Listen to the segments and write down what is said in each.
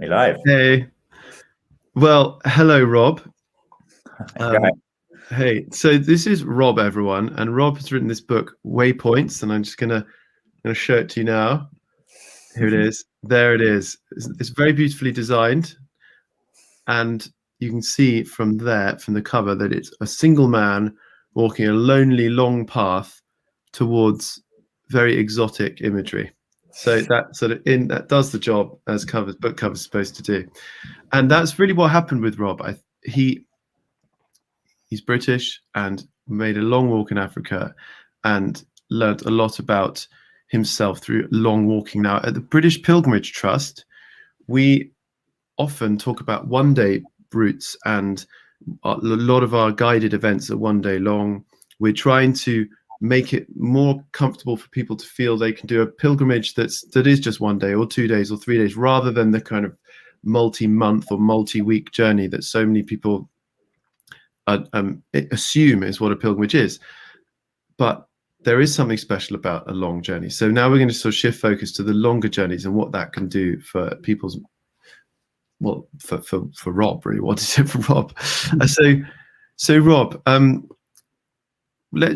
We live. Hey, well, hello, Rob. Go ahead. Hey, so this is Rob, everyone, and Rob has written this book, Waypoints, and I'm just gonna show it to you now. Here it is. There it is. It's very beautifully designed, and you can see from there, from the cover, that it's a single man walking a lonely, long path towards very exotic imagery. So that sort of that does the job as book cover's supposed to do, and that's really what happened with Rob. He's British and made a long walk in Africa and learned a lot about himself through long walking. Now, at the British Pilgrimage Trust, we often talk about one-day routes, and a lot of our guided events are one day long. We're trying to make it more comfortable for people to feel they can do a pilgrimage that is just one day or 2 days or 3 days, rather than the kind of multi-month or multi-week journey that so many people assume is what a pilgrimage is. But there is something special about a long journey. So now we're going to sort of shift focus to the longer journeys and what that can do for people's, well, for Rob, really. What is it for Rob? So Rob, with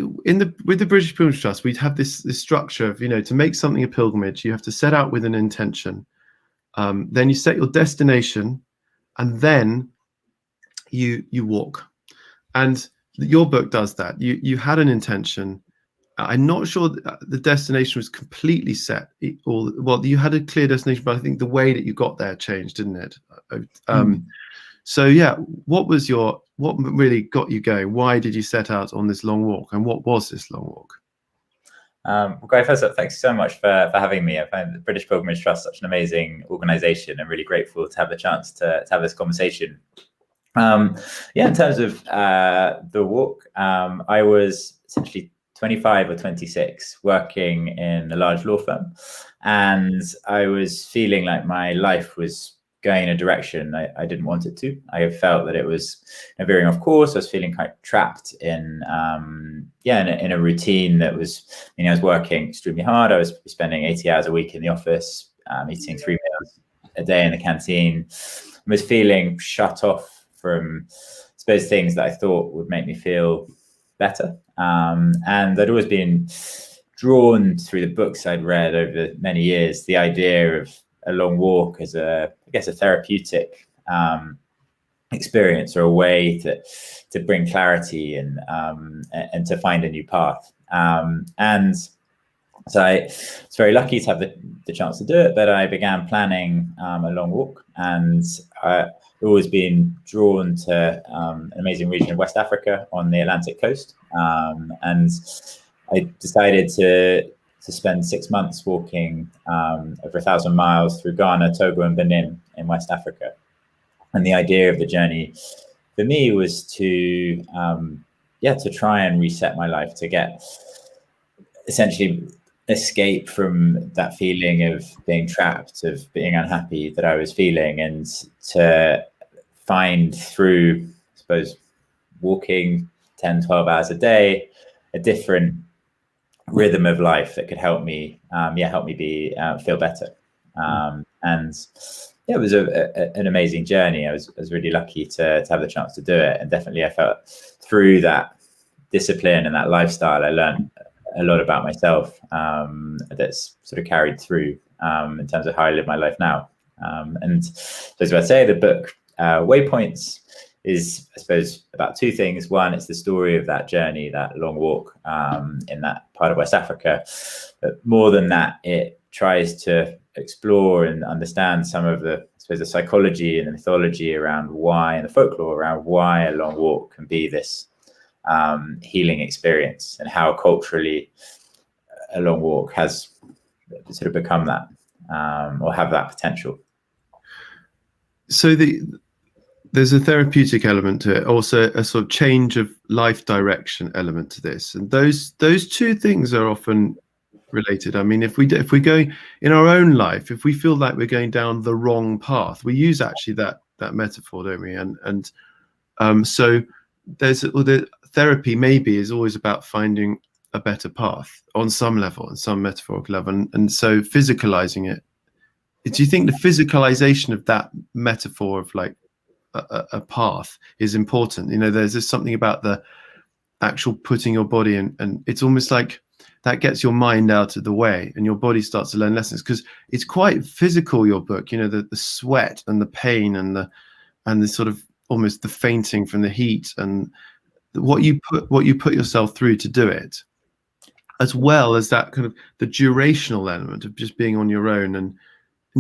the British Pilgrimage Trust, we'd have this structure of, to make something a pilgrimage, you have to set out with an intention. Then you set your destination, and then you walk. And your book does that. You had an intention. I'm not sure the destination was completely set. Well, you had a clear destination, but I think the way that you got there changed, didn't it? So yeah, what really got you going? Why did you set out on this long walk, and what was this long walk? Well, Guy, first of all, thanks so much for having me. I find the British Pilgrimage Trust such an amazing organisation. I'm really grateful to have the chance to have this conversation. In terms of the walk, I was essentially 25 or 26, working in a large law firm, and I was feeling like my life was going in a direction I didn't want it to. I felt that it was veering off course. I was feeling quite trapped in a routine that was, I was working extremely hard. I was spending 80 hours a week in the office, eating 3 meals a day in the canteen. I was feeling shut off from, I suppose, things that I thought would make me feel better. And I'd always been drawn through the books I'd read over many years, the idea of a long walk as a therapeutic experience, or a way to bring clarity and to find a new path. And so I was very lucky to have the chance to do it, but I began planning a long walk, and I've always been drawn to an amazing region of West Africa on the Atlantic coast. And I decided to spend 6 months walking over 1,000 miles through Ghana, Togo and Benin in West Africa. And the idea of the journey for me was to try and reset my life, to get essentially escape from that feeling of being trapped, of being unhappy that I was feeling, and to find, through, I suppose, walking 10, 12 hours a day, a different rhythm of life that could help me feel better. And it was an amazing journey. I was really lucky to have the chance to do it. And definitely I felt through that discipline and that lifestyle, I learned a lot about myself that's sort of carried through in terms of how I live my life now. And so, as I say, the book Waypoints is, I suppose, about two things. One, it's the story of that journey, that long walk in that part of West Africa. But more than that, it tries to explore and understand some of the, I suppose, the psychology and the mythology around why, and the folklore around why a long walk can be this healing experience, and how culturally a long walk has sort of become that, or have that potential. So there's a therapeutic element to it, also a sort of change of life direction element to this, and those two things are often related. I mean, if we go in our own life, if we feel like we're going down the wrong path, we use actually that metaphor, don't we? And so the therapy maybe is always about finding a better path on some level, on some metaphorical level, and so physicalizing it do you think the physicalization of that metaphor of like a path is important? You know, there's just something about the actual putting your body in, and it's almost like that gets your mind out of the way and your body starts to learn lessons, because it's quite physical, your book, you know, the sweat and the pain and the sort of almost the fainting from the heat and what you put yourself through to do it, as well as that kind of the durational element of just being on your own. And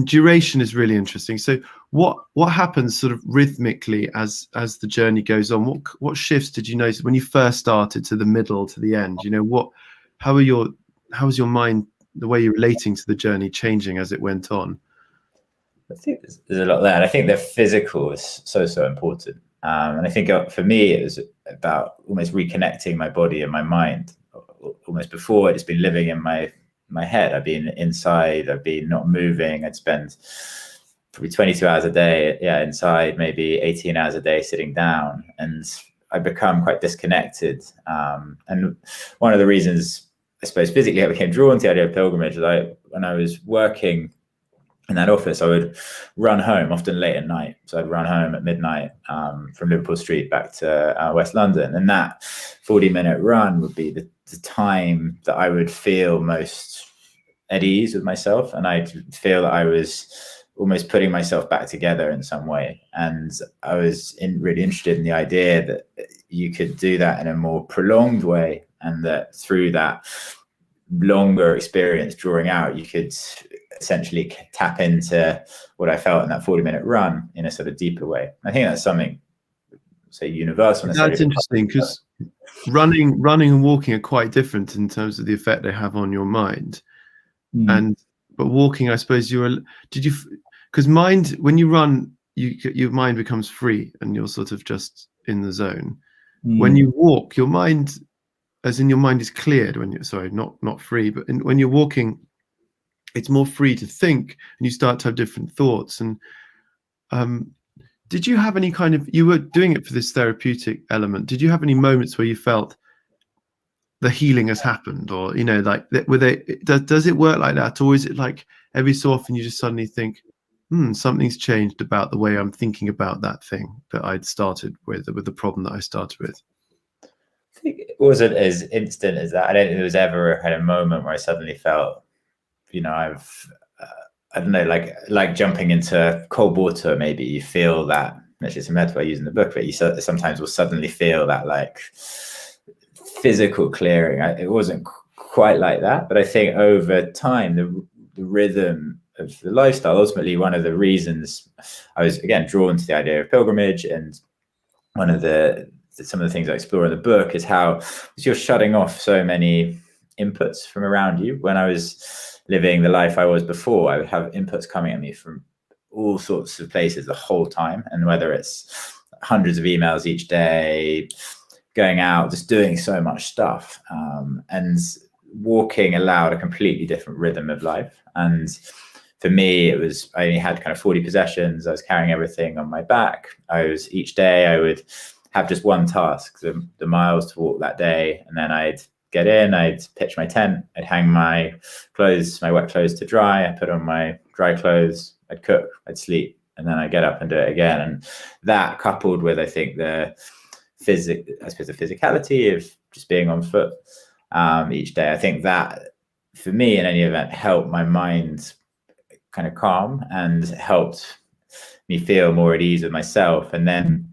duration is really interesting. So what happens sort of rhythmically as the journey goes on? What shifts did you notice when you first started to the middle to the end? You know, how was your mind, the way you're relating to the journey, changing as it went on? I think there's a lot there. And I think the physical is so important. And I think for me, it was about almost reconnecting my body and my mind. Almost before, it's been living in my head. I've been inside, I've been not moving. I'd spend probably 22 hours a day, inside, maybe 18 hours a day sitting down. And I become quite disconnected. And one of the reasons, I suppose, physically I became drawn to the idea of pilgrimage is when I was working in that office, I would run home often late at night. So I'd run home at midnight from Liverpool Street back to West London. And that 40-minute run would be the time that I would feel most at ease with myself. And I'd feel that I was almost putting myself back together in some way. And I was really interested in the idea that you could do that in a more prolonged way, and that through that longer experience drawing out, you could essentially tap into what I felt in that 40-minute run in a sort of deeper way. I think that's something, say, universal. That's interesting, because running and walking are quite different in terms of the effect they have on your mind. But walking, I suppose because mind, when you run, your mind becomes free and you're sort of just in the zone. When you walk, your mind, as in your mind is cleared when you're, sorry, not free, but when you're walking, it's more free to think and you start to have different thoughts. And did you have any kind of, you were doing it for this therapeutic element, did you have any moments where you felt the healing has happened, or, you know, like does it work like that, or is it like every so often you just suddenly think, something's changed about the way I'm thinking about that thing that I'd started with the problem that I started with? I think it wasn't as instant as that. I don't think there was ever a moment where I suddenly felt, you know, I don't know, like jumping into cold water. Maybe you feel that. Actually, it's a metaphor I use in the book, but you sometimes will suddenly feel that like physical clearing. It wasn't quite like that, but I think over time, the rhythm of the lifestyle, ultimately one of the reasons I was again drawn to the idea of pilgrimage, and one of some of the things I explore in the book is how you're shutting off so many inputs from around you. When I was living the life I was before, I would have inputs coming at me from all sorts of places the whole time. And whether it's hundreds of emails each day, going out, just doing so much stuff. And walking allowed a completely different rhythm of life. And for me, I only had kind of 40 possessions. I was carrying everything on my back. Each day I would have just one task, the miles to walk that day. And then I'd get in, I'd pitch my tent, I'd hang my wet clothes to dry, I'd put on my dry clothes, I'd cook, I'd sleep, and then I'd get up and do it again. And that, coupled with, I think, the physicality of just being on foot each day, I think that, for me, in any event, helped my mind kind of calm and helped me feel more at ease with myself, and then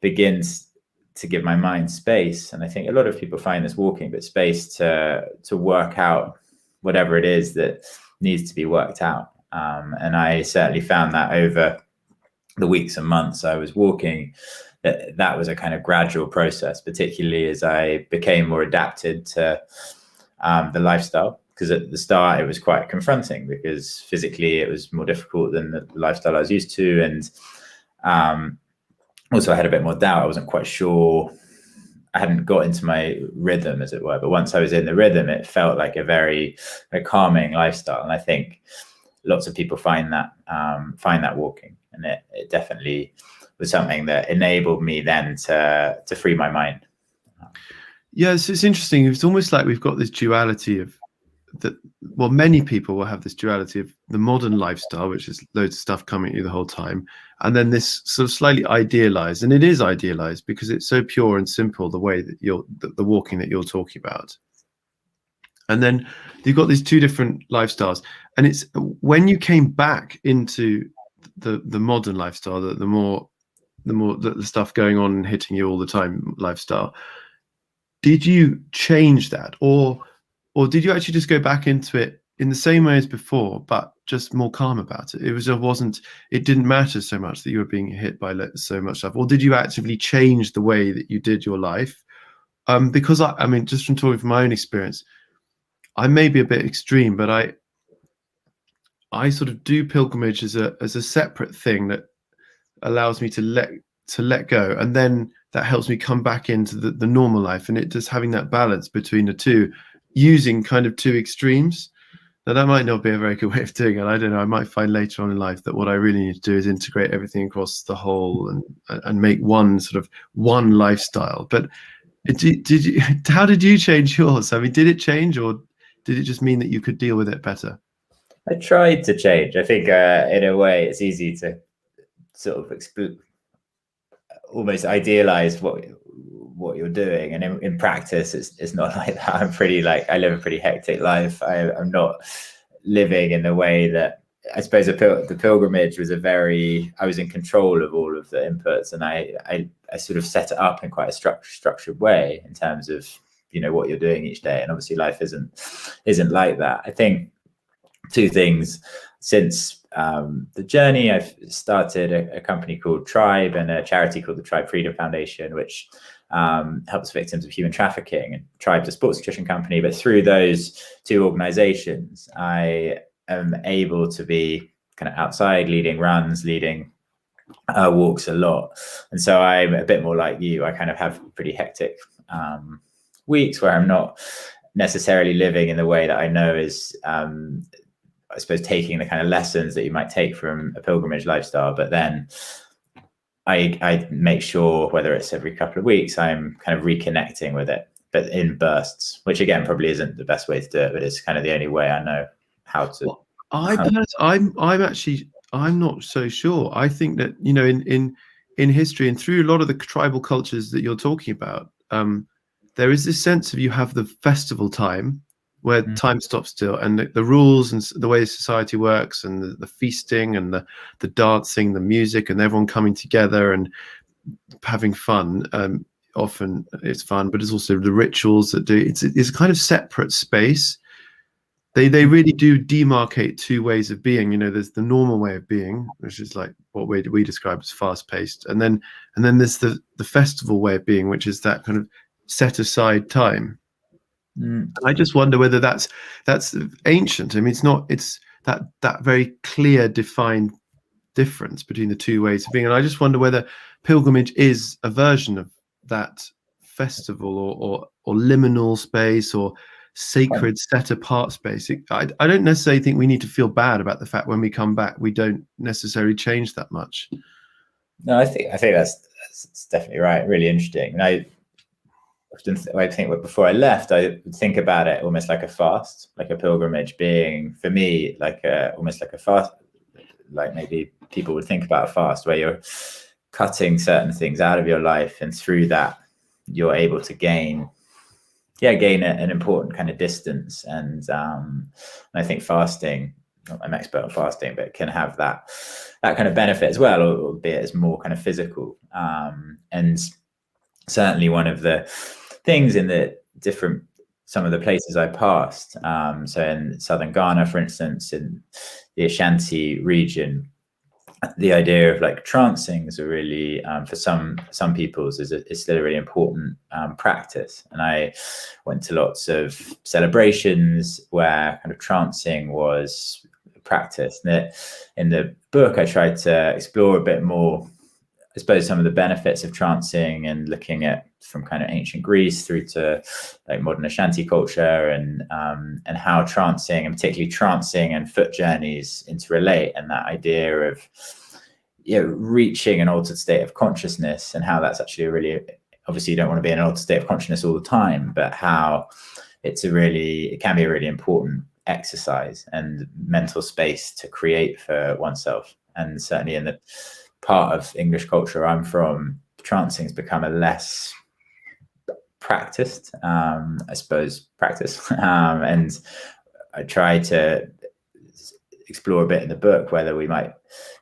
begins to give my mind space. And I think a lot of people find this walking, but space to work out whatever it is that needs to be worked out. And I certainly found that over the weeks and months I was walking, that was a kind of gradual process, particularly as I became more adapted to the lifestyle. Because at the start it was quite confronting, because physically it was more difficult than the lifestyle I was used to. And also I had a bit more doubt. I wasn't quite sure. I hadn't got into my rhythm, as it were. But once I was in the rhythm, it felt like a very calming lifestyle. And I think lots of people find that walking. And it definitely was something that enabled me then to free my mind. Yeah, it's interesting. It's almost like we've got this duality of that, well, many people will have this duality of the modern lifestyle, which is loads of stuff coming at you the whole time, and then this sort of slightly idealized, and it is idealized because it's so pure and simple, the way that the walking that you're talking about. And then you've got these two different lifestyles, and it's when you came back into the modern lifestyle, the more the stuff going on and hitting you all the time lifestyle, did you change that, or did you actually just go back into it in the same way as before, but just more calm about it? It didn't matter so much that you were being hit by so much stuff, or did you actively change the way that you did your life? Because I mean, just from talking from my own experience, I may be a bit extreme, but I sort of do pilgrimage as a separate thing that allows me to let go, and then that helps me come back into the normal life. And it just having that balance between the two, using kind of two extremes. Now that might not be a very good way of doing it. I don't know. I might find later on in life that what I really need to do is integrate everything across the whole and make one lifestyle. But how did you change yours? I mean, did it change, or did it just mean that you could deal with it better? I tried to change. I think in a way it's easy to sort of almost idealize what you're doing, and in practice it's not like that. I live a pretty hectic life. I'm not living in the way that I suppose the pilgrimage was I was in control of all of the inputs, and I sort of set it up in quite a structured way in terms of what you're doing each day. And obviously life isn't like that. I think two things since the journey. I've started a company called Tribe and a charity called the Tribe Freedom Foundation, which helps victims of human trafficking. And Tribe's a sports nutrition company, but through those two organizations, I am able to be kind of outside leading runs, leading walks a lot. And so I'm a bit more like you. I kind of have pretty hectic weeks where I'm not necessarily living in the way that I know is I suppose taking the kind of lessons that you might take from a pilgrimage lifestyle, but then I make sure, whether it's every couple of weeks, I'm kind of reconnecting with it, but in bursts, which again probably isn't the best way to do it, but it's kind of the only way I know how to. Well, I'm not so sure. I think that in history and through a lot of the tribal cultures that you're talking about, there is this sense of you have the festival time where time stops still, and the rules and the way society works, and the feasting and the dancing, the music, and everyone coming together and having fun. Often it's fun, but it's also the rituals that do. It's a kind of separate space. They really do demarcate two ways of being. There's the normal way of being, which is like what we describe as fast paced, and then there's the festival way of being, which is that kind of set aside time. I just wonder whether that's ancient. I mean, it's that very clear defined difference between the two ways of being. And I just wonder whether pilgrimage is a version of that festival or liminal space or sacred set apart space. I don't necessarily think we need to feel bad about the fact when we come back we don't necessarily change that much. No, I think that's definitely right. Really interesting. And I think before I left, I would think about it almost like a fast, like a pilgrimage being for me almost like a fast, like maybe people would think about a fast where you're cutting certain things out of your life, and through that you're able to gain an important kind of distance. And I think fasting, I'm expert on fasting, but it can have that kind of benefit as well, albeit it's more kind of physical. And certainly one of the things in some of the places I passed, so in southern Ghana, for instance, in the Ashanti region, the idea of like trancing is a really for some peoples is still a really important practice. And I went to lots of celebrations where kind of trancing was practiced. And in the book I tried to explore a bit more, I suppose, some of the benefits of trancing, and looking at from kind of ancient Greece through to like modern Ashanti culture, and how trancing, and particularly trancing and foot journeys, interrelate, and that idea of reaching an altered state of consciousness, and how that's actually obviously you don't want to be in an altered state of consciousness all the time, but how it can be a really important exercise and mental space to create for oneself. And certainly in the part of English culture I'm from, trancing has become a less practiced, I suppose, practice. And I try to explore a bit in the book whether we might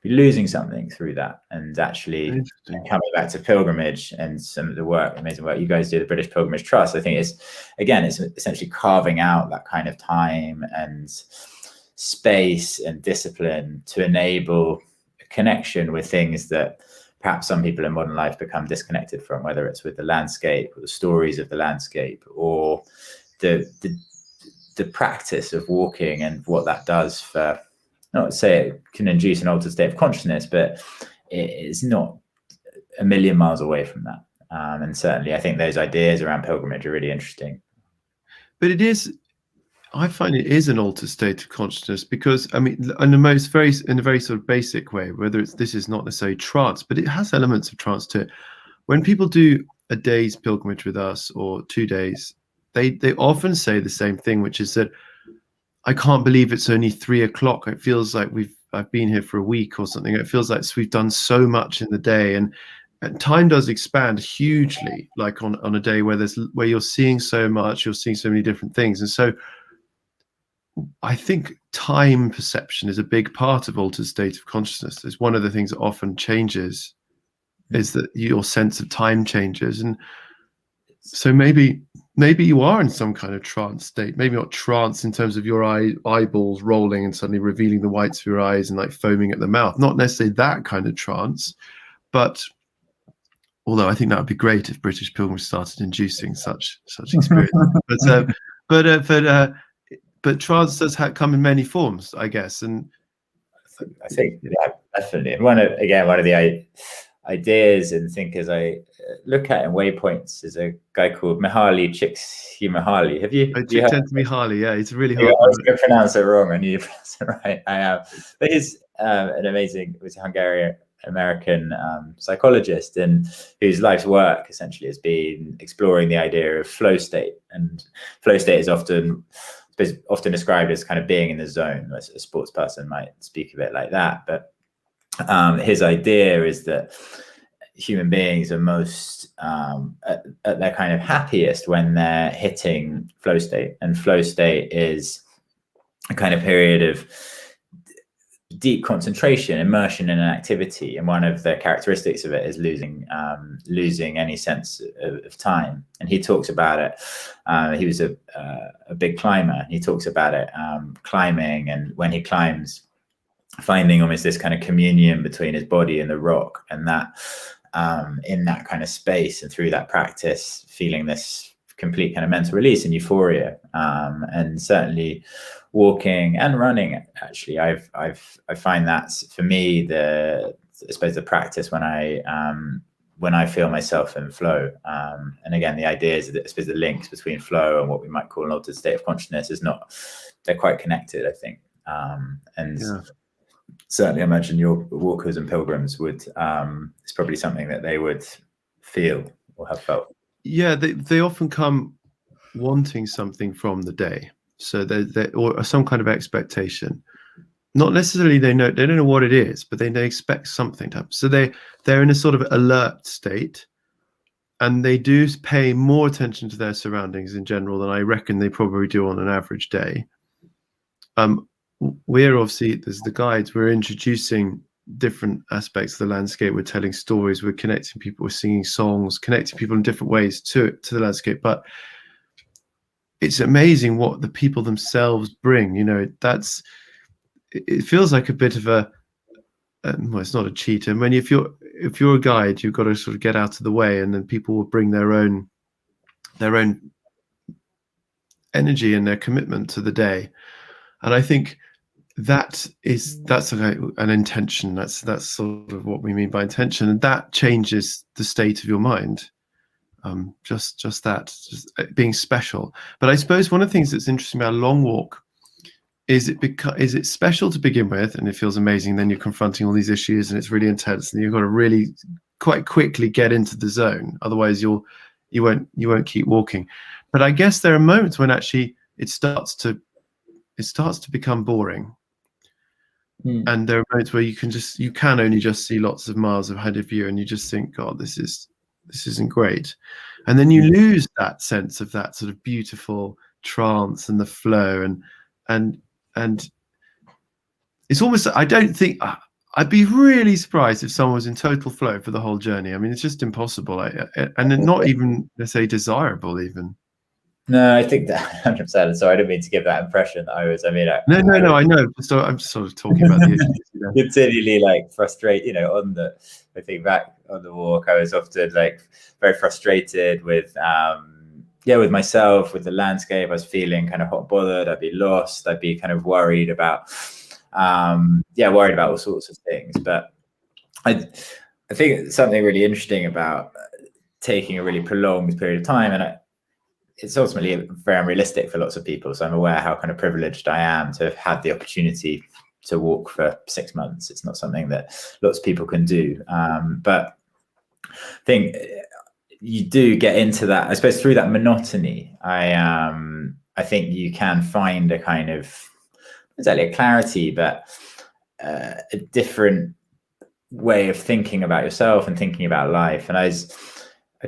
be losing something through that, and actually coming back to pilgrimage and some of the work, amazing work you guys do, the British Pilgrimage Trust. I think it's essentially carving out that kind of time and space and discipline to enable a connection with things that perhaps some people in modern life become disconnected from, whether it's with the landscape or the stories of the landscape, or the practice of walking and what that does for, not to say it can induce an altered state of consciousness, but it's not a million miles away from that. And certainly I think those ideas around pilgrimage are really interesting. But it is, I find it is an altered state of consciousness, because I mean, in a very sort of basic way, whether this is not necessarily trance, but it has elements of trance to it. When people do a day's pilgrimage with us or 2 days, they often say the same thing, which is that I can't believe it's only 3 o'clock. It feels like I've been here for a week or something. It feels like we've done so much in the day, and time does expand hugely, like on a day where you're seeing so much, you're seeing so many different things. And so I think time perception is a big part of altered state of consciousness. It's one of the things that often changes, is that your sense of time changes. And so maybe you are in some kind of trance state, maybe not trance in terms of your eyeballs rolling and suddenly revealing the whites of your eyes and like foaming at the mouth, not necessarily that kind of trance. But although I think that would be great if British pilgrims started inducing such experience. But trance does come in many forms, I guess. And I think definitely. And one of the ideas and thinkers I look at in Waypoints is a guy called Mihaly Csikszentmihalyi. Have you? Csikszentmihalyi, yeah, it's really hard. I was going to pronounce it wrong, and you pronounce it right. I am. But he's an amazing, Hungarian American psychologist, and whose life's work essentially has been exploring the idea of flow state. And flow state is often described as kind of being in the zone. A sports person might speak of it like that, but his idea is that human beings are most at their kind of happiest when they're hitting flow state, and flow state is a kind of period of deep concentration, immersion in an activity, and one of the characteristics of it is losing any sense of time. And he talks about it. He was a big climber. He talks about it climbing, and when he climbs, finding almost this kind of communion between his body and the rock, and that in that kind of space and through that practice, feeling this complete kind of mental release and euphoria. And certainly walking and running, actually, I find that for me I suppose the practice when I feel myself in flow. And again, the idea is that I suppose the links between flow and what we might call an altered state of consciousness they're quite connected, I think. Certainly I imagine your walkers and pilgrims would, it's probably something that they would feel or have felt. Yeah, they often come wanting something from the day. So or some kind of expectation. Not necessarily they don't know what it is, but they expect something to happen. So they're in a sort of alert state, and they do pay more attention to their surroundings in general than I reckon they probably do on an average day. We're obviously, as the guides, we're introducing different aspects of the landscape. We're telling stories, we're connecting people, we're singing songs, connecting people in different ways to the landscape. But it's amazing what the people themselves bring. It feels like a bit of well, it's not a cheat. I mean, if you're a guide, you've got to sort of get out of the way, and then people will bring their own energy and their commitment to the day. And I think that's an intention. That's sort of what we mean by intention, and that changes the state of your mind. Just being special. But I suppose one of the things that's interesting about a long walk is it special to begin with, and it feels amazing. Then you're confronting all these issues, and it's really intense, and you've got to really quite quickly get into the zone. Otherwise, you won't keep walking. But I guess there are moments when actually it starts to become boring. And there are moments where you can only just see lots of miles ahead of you, and you just think, God, this isn't great. And then you lose that sense of that sort of beautiful trance and the flow, and it's almost, I don't think, I'd be really surprised if someone was in total flow for the whole journey. I mean, it's just impossible, and not even, let's say, desirable even. No, I think that 100%. So I didn't mean to give that impression that I was. I mean, No, I know. So I'm just sort of talking about the issues. You know? Continually like frustrated. You know, I think back on the walk, I was often like very frustrated with, with myself, with the landscape. I was feeling kind of hot bothered. I'd be lost. I'd be kind of worried about, worried about all sorts of things. But I think something really interesting about taking a really prolonged period of time, and it's ultimately very unrealistic for lots of people. So I'm aware how kind of privileged I am to have had the opportunity to walk for 6 months. It's not something that lots of people can do. But I think you do get into that, I suppose, through that monotony. I think you can find a kind of, exactly a clarity, but a different way of thinking about yourself and thinking about life. And I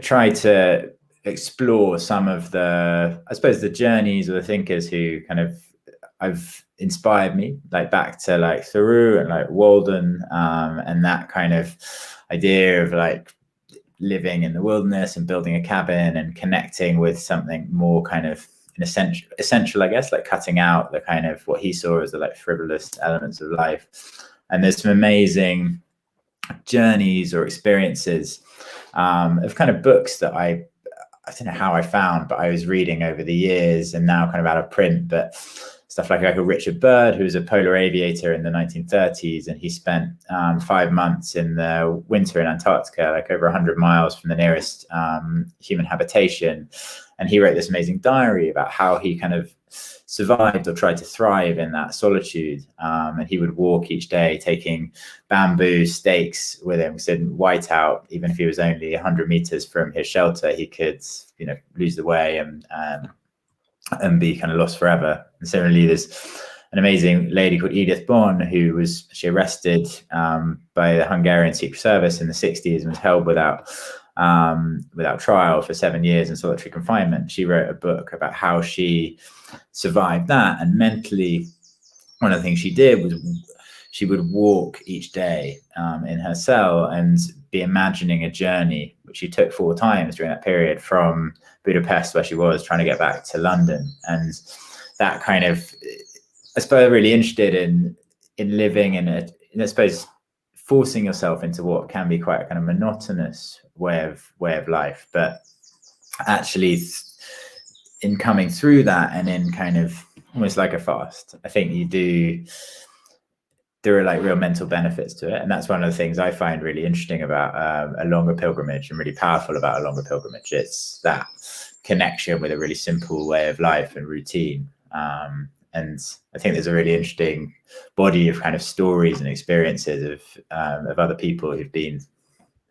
try to explore some of the, I suppose, the journeys or the thinkers who kind of I've inspired me, like back to like Thoreau and like Walden, and that kind of idea of like living in the wilderness and building a cabin and connecting with something more kind of essential, I guess, like cutting out the kind of what he saw as the like frivolous elements of life. And there's some amazing journeys or experiences of kind of books that I don't know how I found, but I was reading over the years and now kind of out of print, but stuff like a Richard Byrd, who was a polar aviator in the 1930s, and he spent 5 months in the winter in Antarctica, like over 100 miles from the nearest human habitation. And he wrote this amazing diary about how he kind of survived or tried to thrive in that solitude. And he would walk each day taking bamboo stakes with him, because in whiteout, even if he was only 100 meters from his shelter, he could, lose the way and be kind of lost forever. And similarly, there's an amazing lady called Edith Bonn, who was arrested by the Hungarian Secret Service in the 60s and was held without trial for 7 years in solitary confinement. She wrote a book about how she survived that, and mentally, one of the things she did was she would walk each day in her cell and be imagining a journey, which she took 4 times during that period, from Budapest, where she was, trying to get back to London. And that kind of, I suppose, really interested in living in I suppose, forcing yourself into what can be quite a kind of monotonous way of life, but actually in coming through that and in kind of almost like a fast, I think there are like real mental benefits to it. And that's one of the things I find really interesting about a longer pilgrimage, and really powerful about a longer pilgrimage. It's that connection with a really simple way of life and routine. And I think there's a really interesting body of kind of stories and experiences of other people who've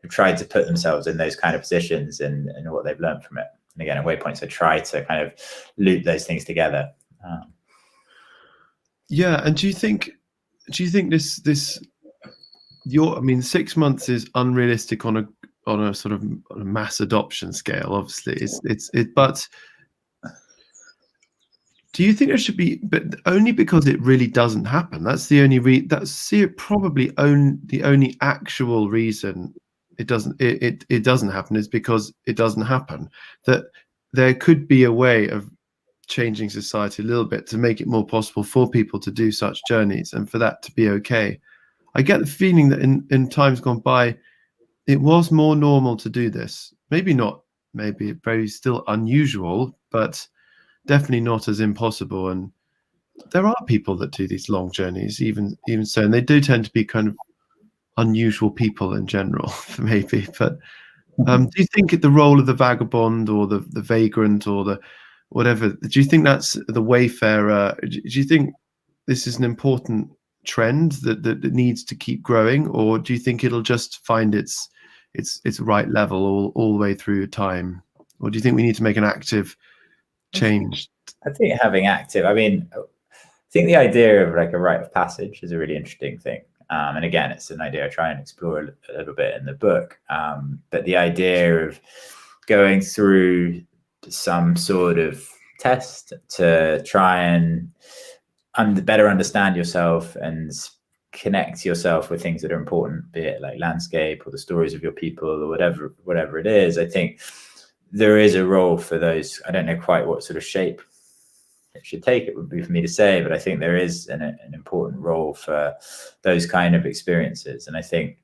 tried to put themselves in those kind of positions and what they've learned from it. And again, at Waypoints, I try to kind of loop those things together. Yeah, and do you think this 6 months is unrealistic on a sort of on a mass adoption scale? Obviously, but do you think there should be, but only because it really doesn't happen? That's the only the only actual reason it doesn't happen is because it doesn't happen. That there could be a way of changing society a little bit to make it more possible for people to do such journeys, and for that to be okay. I get the feeling that in times gone by, it was more normal to do this. Maybe very still unusual, but definitely not as impossible. And there are people that do these long journeys, even so, and they do tend to be kind of unusual people in general, maybe. But do you think the role of the vagabond or the vagrant or the whatever, do you think that's the wayfarer? Do you think this is an important trend that needs to keep growing, or do you think it'll just find its right level all the way through time? or do you think we need to make an active change? I think having active, I mean, I think the idea of like a rite of passage is a really interesting thing. And again, it's an idea I try and explore a little bit in the book. But the idea of going through some sort of test to try and better understand yourself and connect yourself with things that are important, be it like landscape or the stories of your people or whatever it is. I think there is a role for those. I don't know quite what sort of shape it should take, it would be for me to say, but I think there is an important role for those kind of experiences. And I think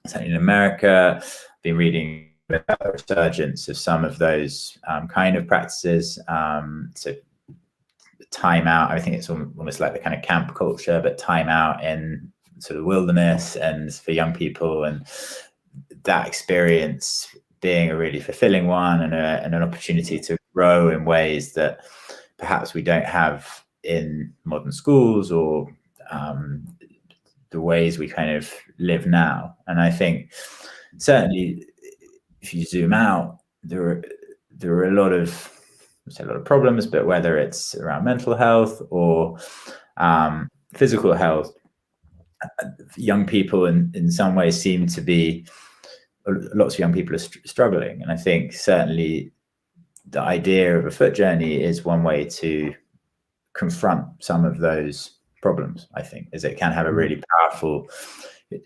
certainly in America, I've been reading about the resurgence of some of those kind of practices. So time out, I think it's almost like the kind of camp culture, but time out in sort of wilderness and for young people, and that experience being a really fulfilling one and an opportunity to grow in ways that perhaps we don't have in modern schools or the ways we kind of live now. And I think certainly if you zoom out, there are a lot of problems, but whether it's around mental health or physical health, young people in some ways seem to be, lots of young people are struggling. And I think certainly the idea of a foot journey is one way to confront some of those problems, I think, is it can have a really powerful,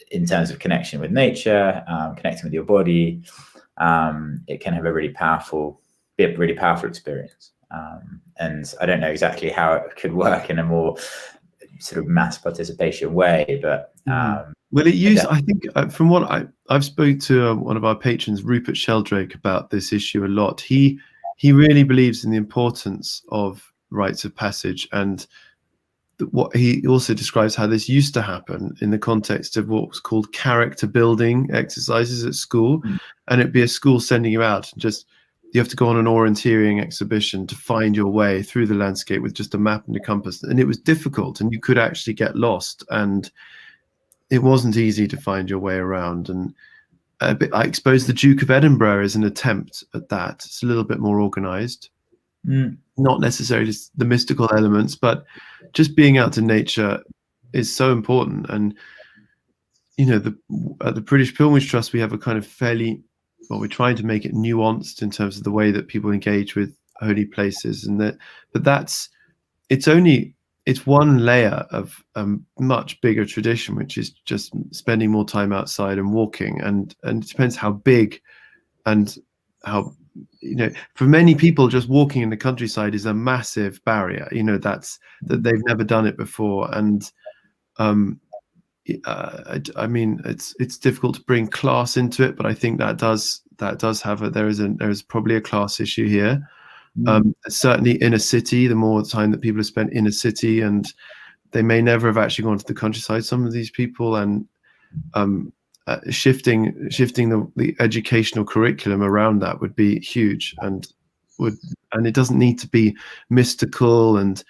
in terms of connection with nature, connecting with your body, it can have a really powerful experience. And I don't know exactly how it could work in a more sort of mass participation way, but well, it used, I think, from what I've spoke to one of our patrons, Rupert Sheldrake, about this issue a lot. He really believes in the importance of rites of passage, and what he also describes how this used to happen in the context of what was called character building exercises at school. And it'd be a school sending you out and just, you have to go on an orienteering exhibition to find your way through the landscape with just a map and a compass. And it was difficult, and you could actually get lost, and it wasn't easy to find your way around. And I suppose the Duke of Edinburgh is an attempt at that. It's a little bit more organized, not necessarily the mystical elements, but just being out in nature is so important. And, you know, at the British Pilgrimage Trust, we have a kind of we're trying to make it nuanced in terms of the way that people engage with holy places, and it's one layer of a much bigger tradition, which is just spending more time outside and walking. And it depends how big and how, you know, for many people, just walking in the countryside is a massive barrier, you know, that they've never done it before. And I mean, it's difficult to bring class into it, but I think that does have there is probably a class issue here. Certainly in a city, the more time that people have spent in a city, and they may never have actually gone to the countryside, some of these people, and shifting the educational curriculum around that would be huge, and it doesn't need to be mystical and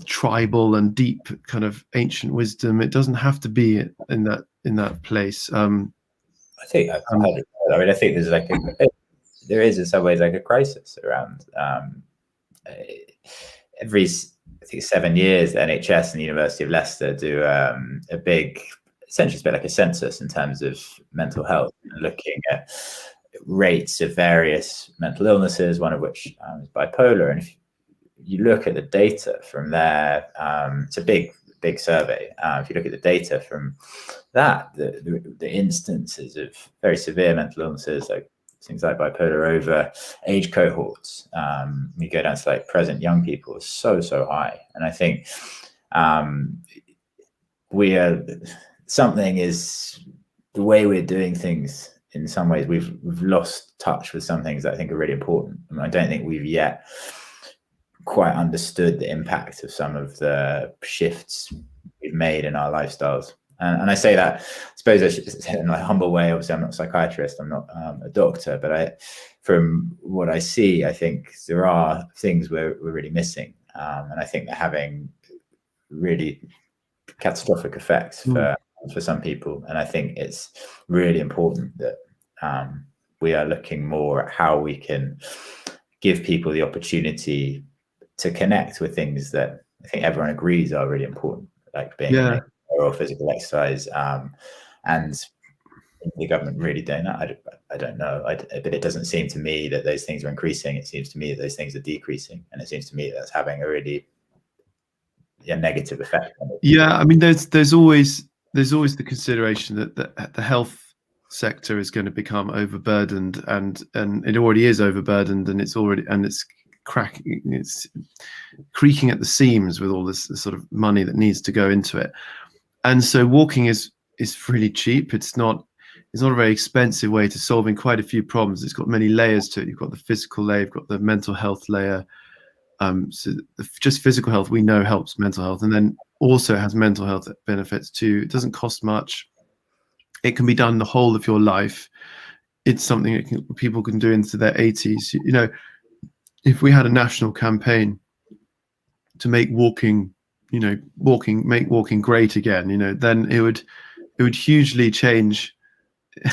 tribal and deep kind of ancient wisdom. It doesn't have to be in that place. I think I think there is in some ways like a crisis around every, I think, 7 years, the NHS and the University of Leicester do a big, essentially it's a bit like a census in terms of mental health, looking at rates of various mental illnesses, one of which is bipolar. And if you look at the data from there, it's a big survey. If you look at the data from that, the instances of very severe mental illnesses, like things like bipolar over age cohorts, we go down to like present young people, is so high. And I think something is the way we're doing things. In some ways, we've lost touch with some things that I think are really important. I mean, I don't think we've yet quite understood the impact of some of the shifts we've made in our lifestyles. And I say that, I suppose I should say in a humble way. Obviously, I'm not a psychiatrist, I'm not a doctor, but from what I see, I think there are things we're really missing. And I think they're having really catastrophic effects for some people. And I think it's really important that we are looking more at how we can give people the opportunity to connect with things that I think everyone agrees are really important, like being in nature or physical exercise. And the government really doing that? I don't know. But it doesn't seem to me that those things are increasing. It seems to me that those things are decreasing, and it seems to me that's having a really negative effect on it. Yeah, I mean, there's always the consideration that the health sector is going to become overburdened, and it already is overburdened, and it's creaking at the seams with all this sort of money that needs to go into it. And so walking is really cheap. It's not a very expensive way to solving quite a few problems. It's got many layers to it. You've got the physical layer, you've got the mental health layer. So just physical health we know helps mental health, and then also has mental health benefits too. It doesn't cost much. It can be done the whole of your life. It's something that people can do into their 80s. You know, if we had a national campaign to make walking, make walking great again, then it would hugely change.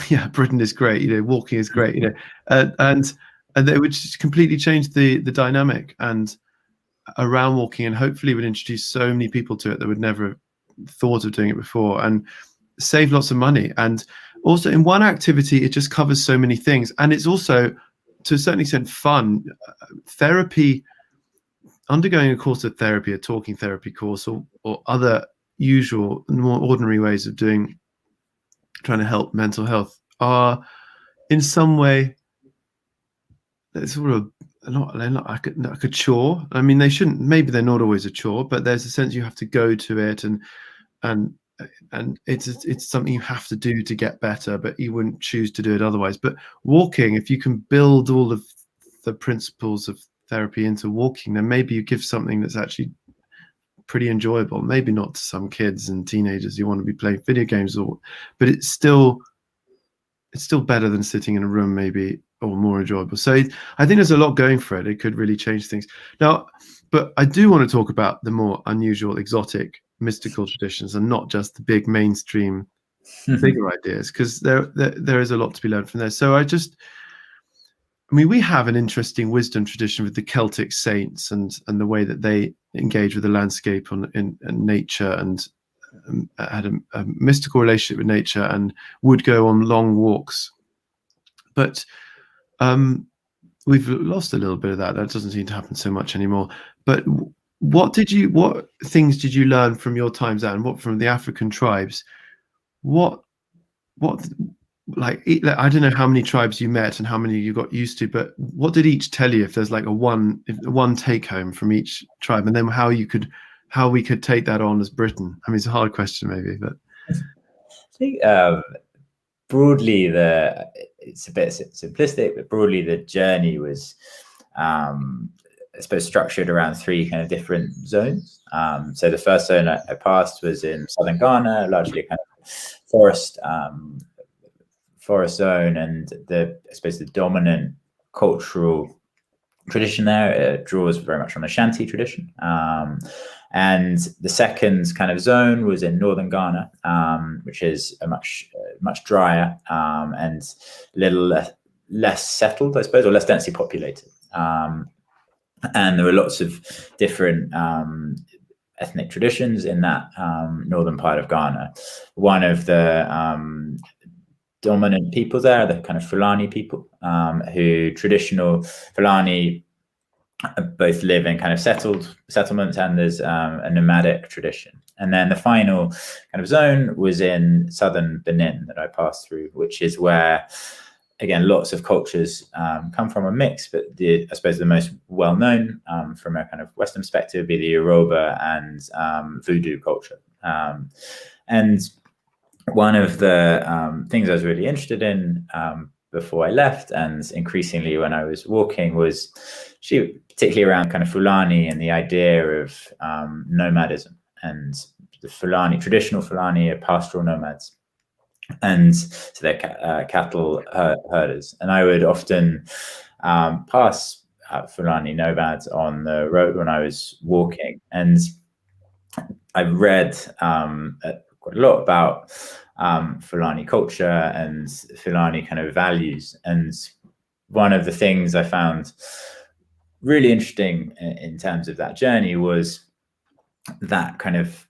Yeah, Britain is great. Walking is great. And they would just completely change the dynamic and around walking, and hopefully would introduce so many people to it that would never have thought of doing it before, and save lots of money. And also in one activity, it just covers so many things, and it's also to a certain extent fun. Therapy, undergoing a course of therapy, a talking therapy course, or other usual more ordinary ways of trying to help mental health are in some way sort of not like a chore. I mean, they shouldn't. Maybe they're not always a chore, but there's a sense you have to go to it, and it's something you have to do to get better, but you wouldn't choose to do it otherwise. But walking, if you can build all of the principles of therapy into walking, then maybe you give something that's actually pretty enjoyable. Maybe not to some kids and teenagers who want to be playing video games, but it's still better than sitting in a room, maybe, or more enjoyable. So I think there's a lot going for it. It could really change things. Now, but I do want to talk about the more unusual, exotic, mystical traditions, and not just the big mainstream bigger ideas, because there is a lot to be learned from there. So I mean, we have an interesting wisdom tradition with the Celtic saints and the way that they engage with the landscape in nature, and had a mystical relationship with nature, and would go on long walks. But we've lost a little bit of that. That doesn't seem to happen so much anymore. But what things did you learn from your times out, and what from the African tribes? What like, I don't know how many tribes you met and how many you got used to, but what did each tell you? If there's like one take home from each tribe, and then how we could take that on as Britain. I mean, it's a hard question maybe, but I think broadly it's a bit simplistic, but broadly the journey was I suppose structured around three kind of different zones. So the first zone I passed was in southern Ghana, largely kind of forest zone, and I suppose the dominant cultural tradition there draws very much from the Shanti tradition. And the second kind of zone was in northern Ghana, which is a much drier and a little less settled, I suppose, or less densely populated. And there were lots of different ethnic traditions in that northern part of Ghana. One of the dominant people there, the kind of Fulani people, who traditional Fulani both live in kind of settlements, and there's a nomadic tradition. And then the final kind of zone was in southern Benin that I passed through, which is where, again, lots of cultures come from, a mix, but I suppose the most well-known from a kind of Western perspective would be the Yoruba and Voodoo culture. And one of the things I was really interested in before I left, and increasingly when I was walking, was particularly around kind of Fulani and the idea of nomadism, and the traditional Fulani are pastoral nomads. And so they're cattle herders. And I would often pass Fulani nomads on the road when I was walking. And I read quite a lot about Fulani culture and Fulani kind of values. And one of the things I found really interesting in terms of that journey was that kind of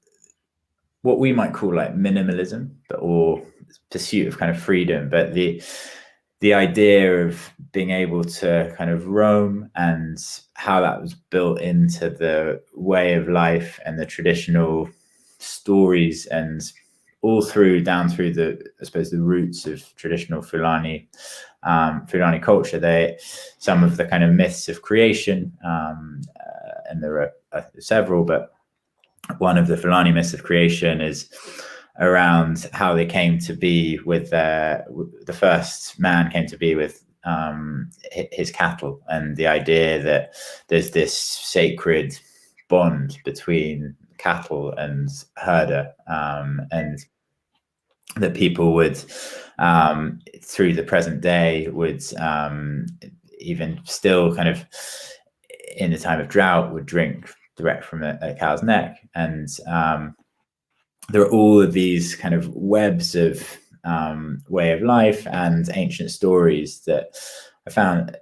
what we might call like minimalism, or pursuit of kind of freedom, but the idea of being able to kind of roam and how that was built into the way of life and the traditional stories, and all through down through the, I suppose, the roots of traditional Fulani culture. Some of the kind of myths of creation, and there are several, but one of the Fulani myths of creation is around how they came to be with the first man came to be with his cattle, and the idea that there's this sacred bond between cattle and herder, and that people would, through the present day, would even still kind of in the time of drought would drink direct from a cow's neck. And there are all of these kind of webs of way of life and ancient stories that I found,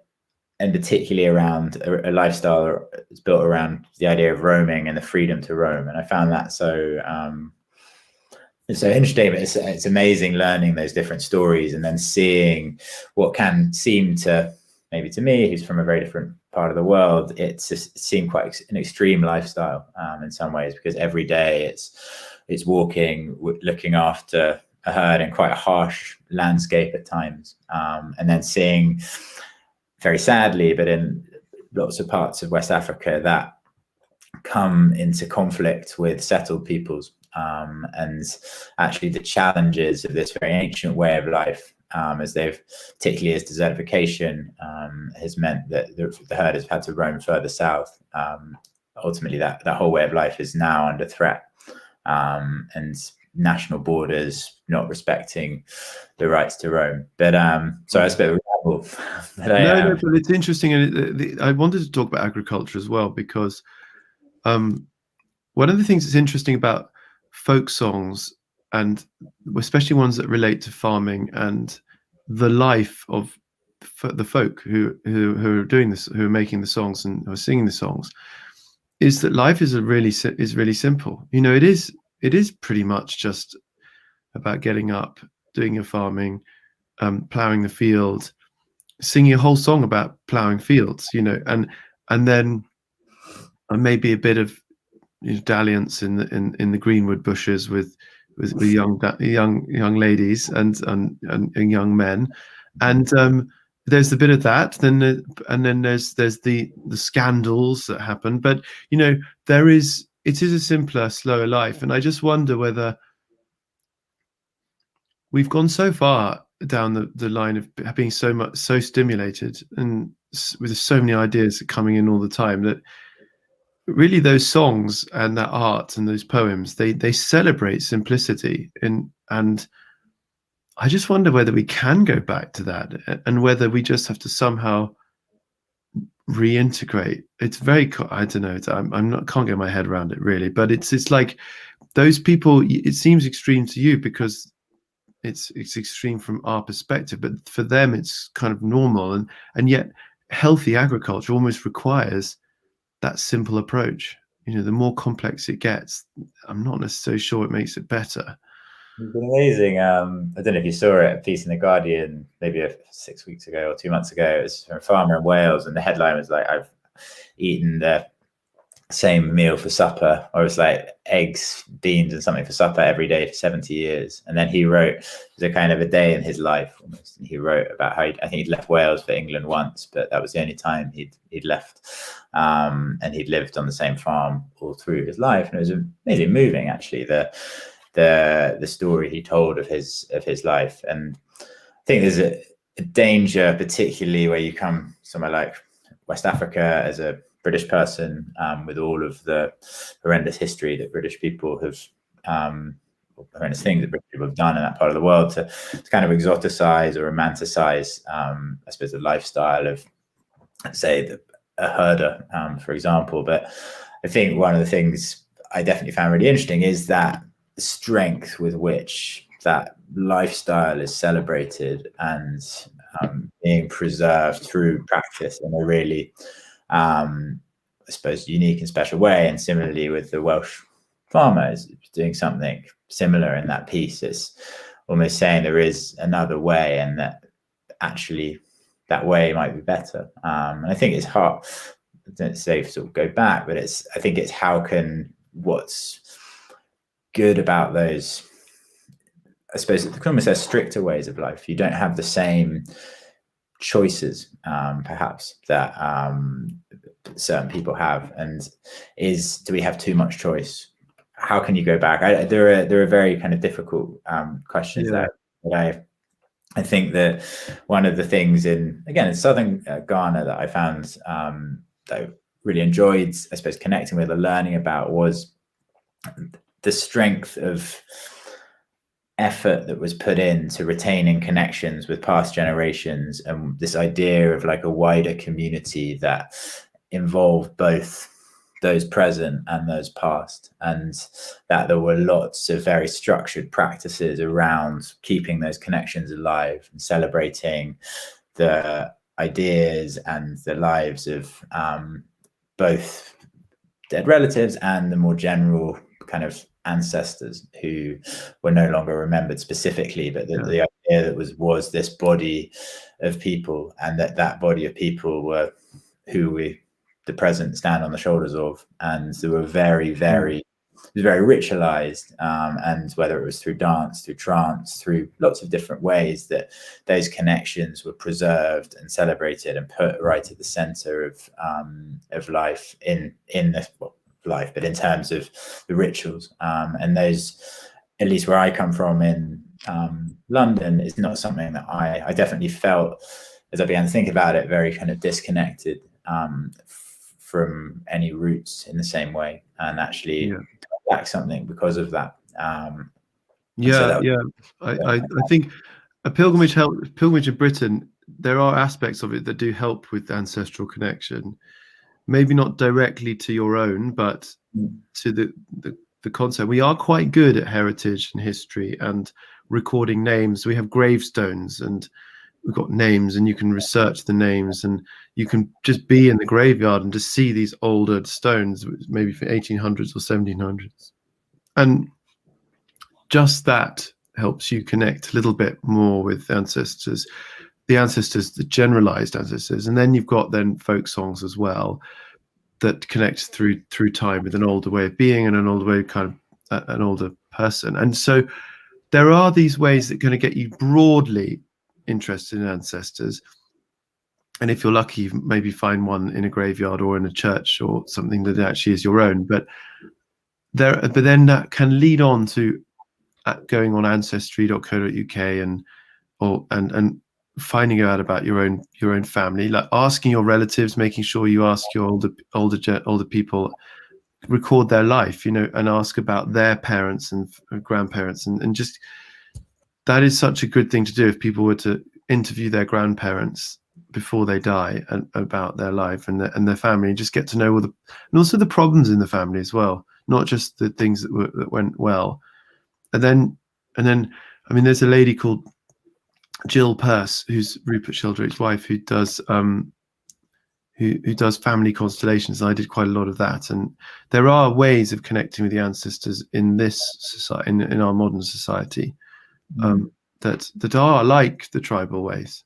and particularly around a lifestyle that's built around the idea of roaming and the freedom to roam. And I found that it's so interesting, but it's amazing learning those different stories and then seeing what can seem to, maybe to me, who's from a very different part of the world, it seemed quite an extreme lifestyle in some ways, because every day it's walking, looking after a herd in quite a harsh landscape at times, and then seeing, very sadly, but in lots of parts of West Africa, that come into conflict with settled peoples, and actually the challenges of this very ancient way of life, as they've, particularly as desertification has meant that the herders have had to roam further south. Ultimately, that whole way of life is now under threat, and national borders not respecting the rights to roam. But so I suppose no, but it's interesting, and I wanted to talk about agriculture as well, because one of the things that's interesting about folk songs, and especially ones that relate to farming and the life of the folk who are doing this, who are making the songs and who are singing the songs, is that life is really simple. You know, it is pretty much just about getting up, doing your farming, plowing the field, singing a whole song about plowing fields, you know, and then maybe a bit of, you know, dalliance in the greenwood bushes with young ladies and young men, and there's a bit of that. And then there's the scandals that happen. But you know, it is a simpler, slower life, and I just wonder whether we've gone so far down the line of being so stimulated and with so many ideas coming in all the time, that really those songs and that art and those poems, they celebrate simplicity, and I just wonder whether we can go back to that, and whether we just have to somehow reintegrate. It's very, I don't know, can't get my head around it really, but it's like those people, it seems extreme to you because it's extreme from our perspective, but for them it's kind of normal, and yet healthy agriculture almost requires that simple approach. You know, the more complex it gets, I'm not necessarily sure it makes it better. It's been amazing. I don't know if you saw it, a piece in The Guardian, maybe 6 weeks ago or 2 months ago. It was from a farmer in Wales, and the headline was like, "I've eaten the same meal for supper," or it was like eggs, beans, and something for supper every day for 70 years. And then he wrote, it was a kind of a day in his life almost. And he wrote about how I think he'd left Wales for England once, but that was the only time he'd left. And he'd lived on the same farm all through his life. And it was amazing, moving actually, the story he told of his life. And I think there's a danger, particularly where you come somewhere like West Africa as a British person, with all of the horrendous history that British people have, horrendous things that British people have done in that part of the world, to kind of exoticize or romanticize, I suppose, the lifestyle of, say, a herder, for example. But I think one of the things I definitely found really interesting is that strength with which that lifestyle is celebrated and being preserved through practice in a really, I suppose, unique and special way. And similarly with the Welsh farmer is doing something similar in that piece. It's almost saying there is another way, and that actually that way might be better. And I think it's hard, I don't say sort of go back, but I think it's what's good about those, I suppose, almost those stricter ways of life. You don't have the same choices, perhaps, that certain people have. And do we have too much choice? How can you go back? There are very kind of difficult questions that I think that one of the things in southern Ghana that I found that I really enjoyed, I suppose, connecting with or learning about, was the strength of effort that was put into retaining connections with past generations, and this idea of like a wider community that involved both those present and those past, and that there were lots of very structured practices around keeping those connections alive and celebrating the ideas and the lives of both dead relatives and the more general kind of ancestors who were no longer remembered specifically, but the idea that was this body of people, and that body of people were who the present stand on the shoulders of, and they were very, very, it was very ritualized, and whether it was through dance, through trance, through lots of different ways, that those connections were preserved and celebrated and put right at the center of life in this life, but in terms of the rituals, and those, at least where I come from in London, is not something that I definitely felt, as I began to think about it, very kind of disconnected from any roots in the same way, and actually lack something because of that. I think a pilgrimage in Britain, there are aspects of it that do help with ancestral connection, maybe not directly to your own, but to the concept. We are quite good at heritage and history and recording names. We have gravestones, and we've got names, and you can research the names, and you can just be in the graveyard and just see these older stones, maybe from 1800s or 1700s. And just that helps you connect a little bit more with ancestors, the generalized ancestors. And then you've got folk songs as well that connect through time with an older way of being and an older way of an older person. And so there are these ways that are going to get you broadly interested in ancestors, and if you're lucky, you maybe find one in a graveyard or in a church or something that actually is your own. But then that can lead on to going on ancestry.co.uk and finding out about your own family, like asking your relatives, making sure you ask your older people, record their life, and ask about their parents and grandparents, and just, that is such a good thing to do if people were to interview their grandparents before they die and about their life and their family, and just get to know and also the problems in the family as well, not just the things that went well. And then I mean, there's a lady called Jill Peirce, who's Rupert Sheldrake's wife, who does family constellations. I did quite a lot of that, and there are ways of connecting with the ancestors in this society, in our modern society, that are like the tribal ways.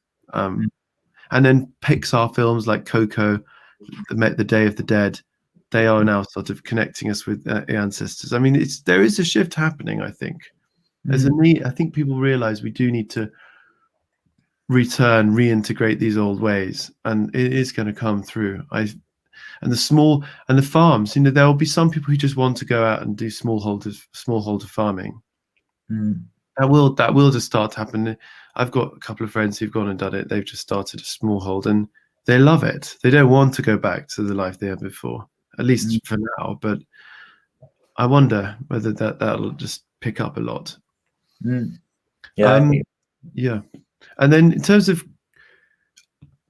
And then Pixar films like Coco, The Day of the Dead, they are now sort of connecting us with the ancestors. I mean, there is a shift happening, I think. There's a need. I think people realize we do need to reintegrate these old ways, and it is going to come through. And the farms, there will be some people who just want to go out and do smallholder farming. That will just start to happen. I've got a couple of friends who've gone and done it. They've just started a smallhold and they love it. They don't want to go back to the life they had before, at least for now. But I wonder whether that'll just pick up a lot. Yeah. And then in terms of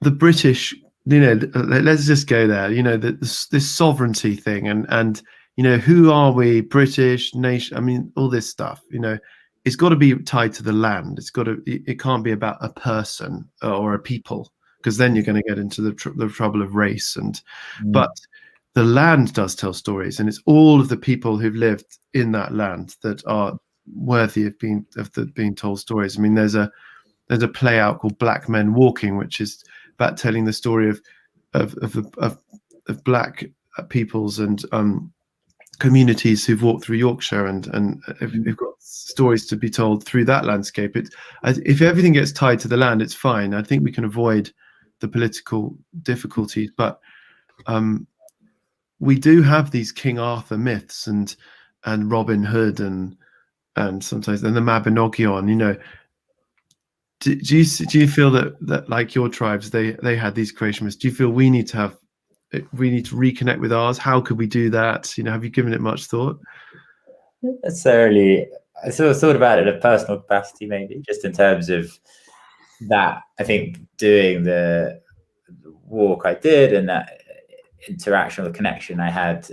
the British, let's just go there. This sovereignty thing, and who are we? British nation. I mean, all this stuff. it's got to be tied to the land. It can't be about a person or a people, because then you're going to get into the trouble of race. But the land does tell stories, and it's all of the people who've lived in that land that are worthy of being told stories. I mean, there's a play out called Black Men Walking, which is about telling the story of black peoples and communities who've walked through Yorkshire and have got stories to be told through that landscape. If everything gets tied to the land, it's fine. I think we can avoid the political difficulties, but we do have these King Arthur myths and Robin Hood and sometimes and the Mabinogion. You know, do you feel that like your tribes, they had these creation myths? Do you feel we need to reconnect with ours? How could we do that? You know, have you given it much thought? Not necessarily. I sort of thought about it in a personal capacity, maybe, just in terms of that. I think doing the walk I did and that interactional connection I had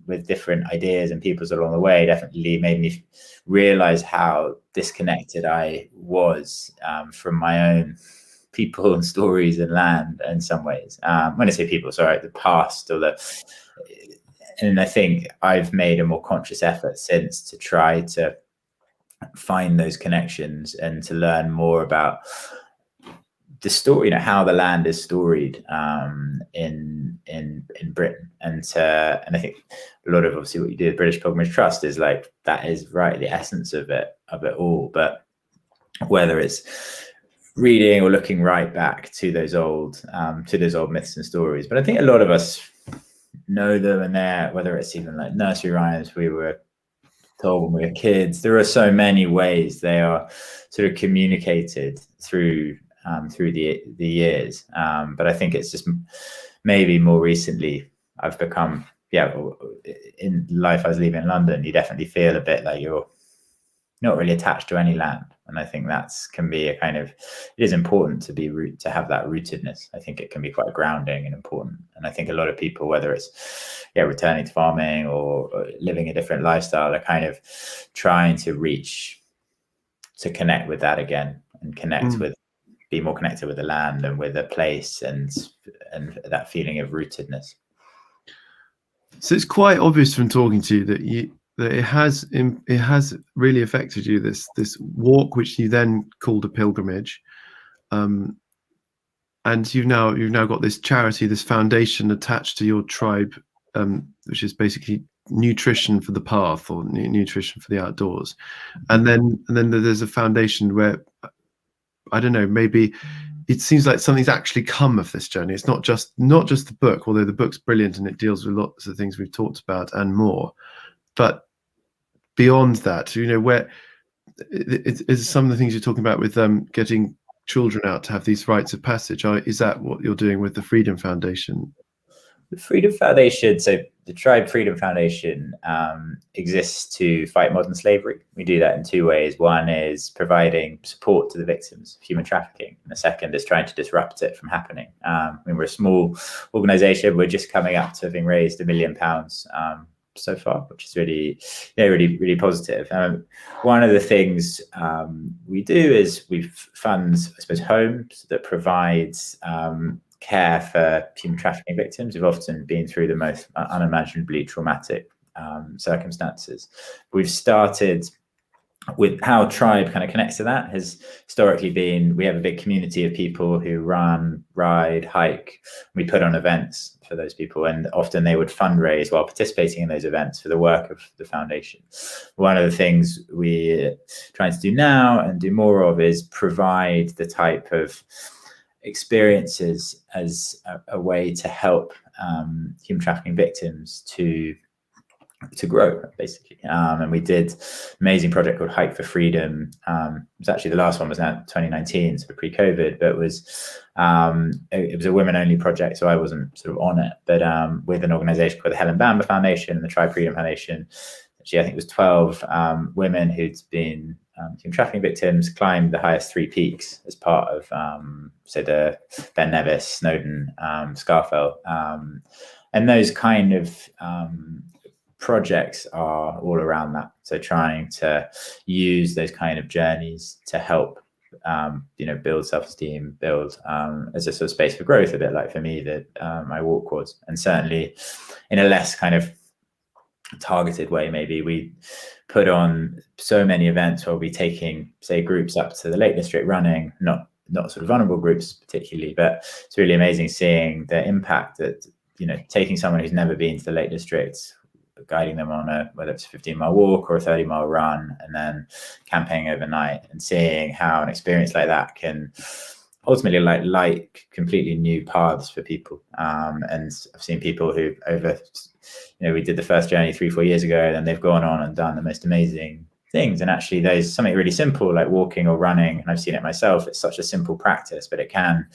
with different ideas and peoples along the way definitely made me realize how disconnected I was from my own people and stories and land in some ways. When I say people, sorry, the past and I think I've made a more conscious effort since to try to find those connections and to learn more about the story, you know, how the land is storied in Britain, and I think a lot of obviously what you do with British Pilgrimage Trust is like that is right the essence of it all. But whether it's reading or looking right back to those old myths and stories, but I think a lot of us know them, and they're, whether it's even like nursery rhymes we were told when we were kids, there are so many ways they are sort of communicated through the years. But I think it's just maybe more recently I've become, in life I was leaving London, you definitely feel a bit like you're not really attached to any land. And I think that's can be a kind of, it is important to have that rootedness. I think it can be quite grounding and important. And I think a lot of people, whether it's returning to farming or living a different lifestyle, are kind of trying to connect with that again and be more connected with the land and with the place and that feeling of rootedness. So it's quite obvious from talking to you that it has really affected you, this walk, which you then called a pilgrimage, and you've now got this charity, this foundation attached to your tribe, which is basically nutrition for the path or nutrition for the outdoors, and then there's a foundation where, I don't know, maybe it seems like something's actually come of this journey. It's not just the book, although the book's brilliant and it deals with lots of things we've talked about and more, but beyond that, you know, where it's some of the things you're talking about with getting children out to have these rites of passage. Is that what you're doing with the Freedom Foundation? The Freedom Foundation, so the Tribe Freedom Foundation exists to fight modern slavery. We do that in two ways. One is providing support to the victims of human trafficking, and the second is trying to disrupt it from happening. We're a small organisation. We're just coming up to having raised £1 million so far, which is really positive. One of the things we do is we fund, I suppose, homes that provides care for human trafficking victims who've often been through the most unimaginably traumatic circumstances. We've started with how Tribe kind of connects to that has historically been, we have a big community of people who run, ride, hike. We put on events for those people, and often they would fundraise while participating in those events for the work of the foundation. One of the things we're trying to do now and do more of is provide the type of experiences as a way to help human trafficking victims to grow, basically. And we did an amazing project called Hike for Freedom. It was actually, the last one was now 2019, so pre-COVID, but it was a women-only project, so I wasn't sort of on it, but with an organization called the Helen Bamber Foundation and the Tribe Freedom Foundation. Actually, I think it was 12 women who'd been human trafficking victims climbed the highest 3 peaks as part of so the Ben Nevis, Snowdon, Scarfell, and those kind of projects are all around that. So trying to use those kind of journeys to help, build self-esteem, build as a sort of space for growth, a bit like for me that my walk was. And certainly in a less kind of targeted way, maybe we put on so many events where we'll be taking, say, groups up to the Lake District running, not sort of vulnerable groups particularly, but it's really amazing seeing the impact that, taking someone who's never been to the Lake District, guiding them on whether it's a 15-mile walk or a 30-mile run, and then camping overnight, and seeing how an experience like that can ultimately light completely new paths for people. And I've seen people who we did the first journey 3-4 years ago, and then they've gone on and done the most amazing things. And actually there's something really simple like walking or running, and I've seen it myself. It's such a simple practice, but it can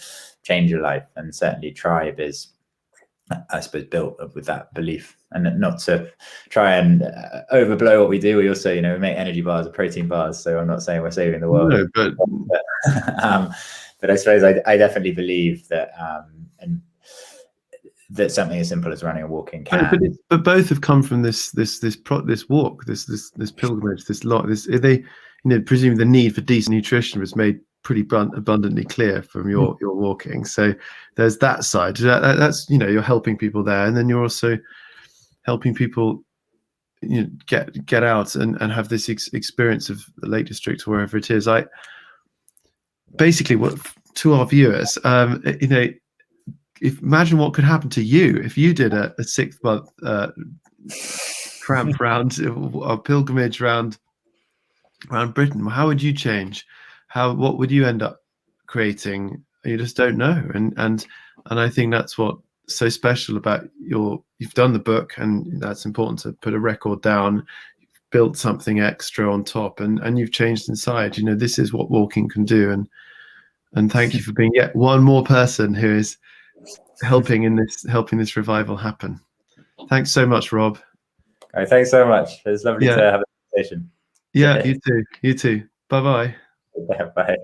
change your life. And certainly Tribe is, I suppose, built with that belief. And not to try and overblow what we do, we also, we make energy bars and protein bars. So I'm not saying we're saving the world. No, but but I suppose I definitely believe that and that something as simple as running or walking can. But both have come from this walk, this pilgrimage, presumably the need for decent nutrition was made pretty abundantly clear from your walking. So there's that side. That's you're helping people there, and then you're also helping people get out and have this experience of the Lake District or wherever it is. Basically, what to our viewers, imagine what could happen to you if you did a 6-month tramp round, a pilgrimage around Britain. How would you change? What would you end up creating? You just don't know. And I think that's what's so special about you've done the book, and that's important to put a record down. You've built something extra on top, and you've changed inside. This is what walking can do. And thank you for being yet one more person who is helping this revival happen. Thanks so much, Rob. All right, thanks so much. It's lovely to have a conversation. Yeah, you too. Bye-bye. Bye.